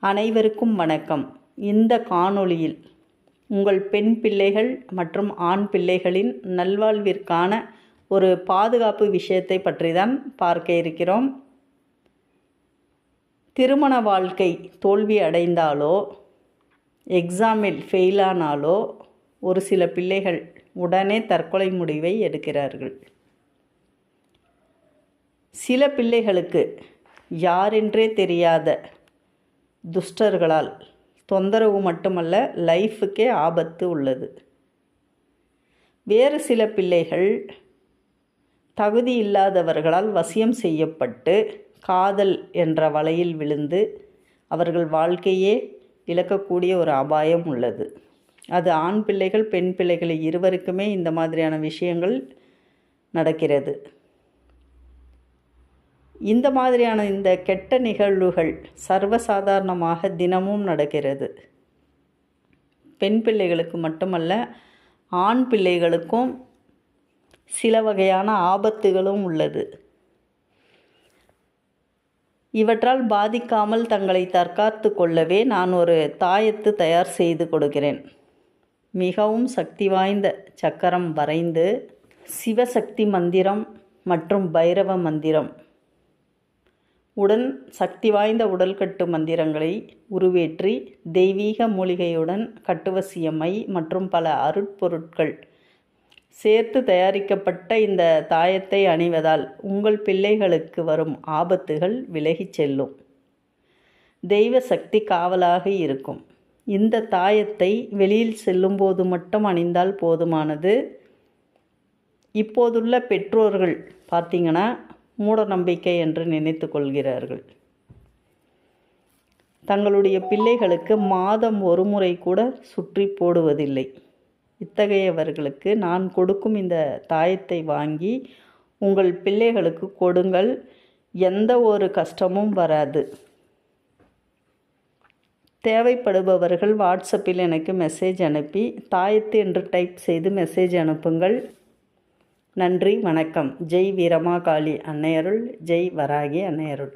அனைவருக்கும் வணக்கம். இந்த காணொளியில் உங்கள் பெண் பிள்ளைகள் மற்றும் ஆண் பிள்ளைகளின் நல்வாழ்விற்கான ஒரு பாதுகாப்பு விஷயத்தை பற்றி தான் பார்க்க இருக்கிறோம். திருமண வாழ்க்கை தோல்வி அடைந்தாலோ எக்ஸாமில் ஃபெயிலானாலோ ஒரு சில பிள்ளைகள் உடனே தற்கொலை முடிவை எடுக்கிறார்கள். சில பிள்ளைகளுக்கு யாரென்றே தெரியாத துஷ்டர்களால் தொந்தரவு மட்டுமல்ல, லைஃபுக்கே ஆபத்து உள்ளது. வேறு சில பிள்ளைகள் தகுதி இல்லாதவர்களால் வசியம் செய்யப்பட்டு காதல் என்ற வலையில் விழுந்து அவர்கள் வாழ்க்கையே இழக்கக்கூடிய ஒரு அபாயம் உள்ளது. அது ஆண் பிள்ளைகள் பெண் பிள்ளைகள் இருவருக்குமே இந்த மாதிரியான விஷயங்கள் நடக்கிறது. இந்த மாதிரியான இந்த கெட்ட நிகழ்வுகள் சர்வசாதாரணமாக தினமும் நடக்கிறது. பெண் பிள்ளைகளுக்கு மட்டுமல்ல, ஆண் பிள்ளைகளுக்கும் சில வகையான ஆபத்துகளும் உள்ளது. இவற்றால் பாதிக்காமல் தங்களை தற்காத்து கொள்ளவே நான் ஒரு தாயத்து தயார் செய்து கொடுக்கிறேன். மிகவும் சக்தி வாய்ந்த சக்கரம் வரைந்து சிவசக்தி மந்திரம் மற்றும் பைரவ மந்திரம் உடன் சக்தி வாய்ந்த உடல்கட்டு மந்திரங்களை உருவேற்றி தெய்வீக மூலிகையுடன் கட்டுவசியமை மற்றும் பல அருட்பொருட்கள் சேர்த்து தயாரிக்கப்பட்ட இந்த தாயத்தை அணிவதால் உங்கள் பிள்ளைகளுக்கு வரும் ஆபத்துகள் விலகிச் செல்லும். தெய்வ சக்தி காவலாக இருக்கும். இந்த தாயத்தை வெளியில் செல்லும்போது மட்டும் அணிந்தால் போதுமானது. இப்போதுள்ள பெற்றோர்கள் பார்த்திங்கன்னா மூட நம்பிக்கை என்று நினைத்து கொள்கிறார்கள். தங்களுடைய பிள்ளைகளுக்கு மாதம் ஒரு முறை கூட சுற்றி போடுவதில்லை. இத்தகையவர்களுக்கு நான் கொடுக்கும் இந்த தாயத்தை வாங்கி உங்கள் பிள்ளைகளுக்கு கொடுங்கள். எந்த ஒரு கஷ்டமும் வராது. தேவைப்படுபவர்கள் வாட்ஸ்அப்பில் எனக்கு மெசேஜ் அனுப்பி தாயத்து என்று டைப் செய்து மெசேஜ் அனுப்புங்கள். நன்றி, வணக்கம். ஜெய் வீரமா காளி அன்னையருள், ஜெய் வராகி அன்னையருள்.